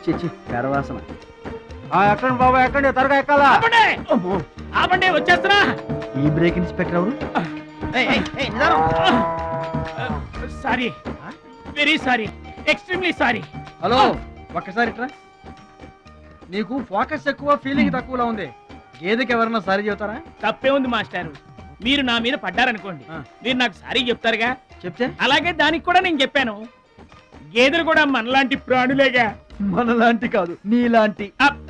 చిచ్చి గర్వాసన. ఎక్కండి బాబు ఎక్కండి, త్వరగా ఎక్కాలా. ఆపండి వచ్చేస్తున్నా. ఈ బ్రేక్ ఇన్స్పెక్టర్ ఎవరు? Sorry, very sorry, extremely sorry. Hello ఒక్కసారి ఇట్రా. నీకు ఫోకస్ ఎక్కువ, ఫీలింగ్ తక్కువలా ఉంది. గేదెకి ఎవరన్నా సారీ చెబుతారా? తప్పే ఉంది మాస్టారు. మీరు నా మీద పడ్డారనుకోండి, మీరు నాకు సారీ చెప్తారుగా. చెప్తే అలాగే దానికి కూడా నేను చెప్పాను. గేదెలు కూడా మనలాంటి ప్రాణులేగా. మనలాంటి కాదు, నీలాంటి. అప్.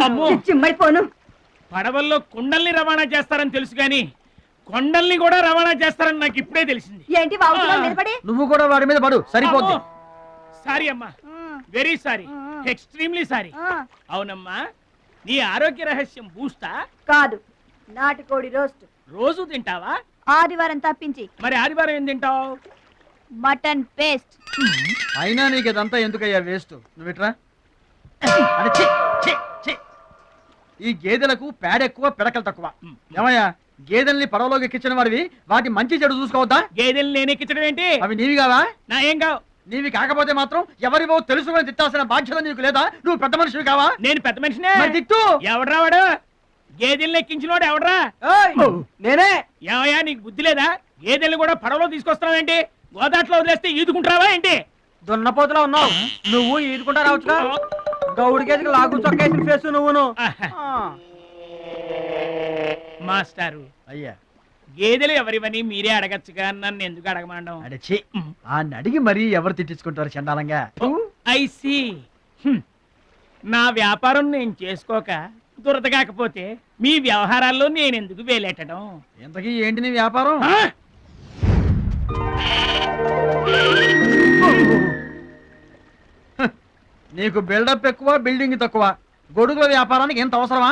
అమ్మో, చిమ్మైపోను. పడవల్లో కుండల్ని రవాణా చేస్తారని తెలుసు గాని కొండల్ని కూడా రవాణా చేస్తారని నాకు ఇప్పుడే తెలిసింది. ఏంటి బాబు నిలబడి? నువ్వు కూడా వాడి మీద పడు, సరిపోద్ది. సారీ అమ్మా, వెరీ సారీ, ఎక్స్ట్రీమ్లీ సారీ. అవునమ్మా, నీ ఆరోగ్య రహస్యం బూస్తా కాదు, నాటుకోడి రోస్ట్. రోజు తింటావా? ఆదివారం తప్పించి. మరి ఆదివారం ఏం తింటావు? Mutton paste. అయినా నీకు ఇదంతా ఎందుకయ్యా వేస్ట్. నువ్వు ఇట్రా. అరే, ఛీ, ఛీ, ఛీ. ఈ గేదెలకు పేడ ఎక్కువ, పిడకలు తక్కువ. ఏమయ్యా, గేదెల్ని పడవలోకి ఎక్కించిన వాడివి, వాటి మంచి చెడు చూసుకోవద్దా? గేదెలు నేను ఎక్కించడం ఏంటి? అవి నీవి కావా? నా ఏం కావు. నీవి కాకపోతే మాత్రం ఎవరివో తెలుసుకొని తిట్టాల్సిన బాధ్యత నీకు లేదా? నువ్వు పెద్ద మనిషివి కావా? నేను పెద్ద మనిషినే. మరి తిట్టు. ఎవడ్రా వాడు? గేదెల్ని ఎక్కించినోడు ఎవడ్రా? నేనే. ఏమయ్యా, నీకు బుద్ధి లేదా? గేదెల్ని కూడా పడవలో తీసుకొస్తున్నావేంటి? గోదాట్లో వదిలేస్తే ఈదుకుంటావా ఏంటి? దున్నపోతులా ఉన్నావు. నువ్వు ఈదుకుంటా రావచ్చుగా. గౌడి గేదెకి లాగు చొక్కేసిన ఫేస్ నువ్వును. మాస్టారు, అయ్యా, గేదెలు ఎవరివని మీరే అడగచ్చుగా, నన్ను ఎందుకు అడగమండం? అడచి ఆ అడిగి మరీ ఎవరు తిట్టించుకుంటారు చండాలంగా. I see. నా వ్యాపారం నేను చేసుకోక దురద కాకపోతే మీ వ్యవహారాల్లో నేను ఎందుకు వేలెట్టడం? ఇంతకీ ఏంటి నీ వ్యాపారం? ఆ? నీకు బిల్డప్ ఎక్కువ, బిల్డింగ్ తక్కువ. గొడుగుల వ్యాపారానికి ఎంత అవసరమా?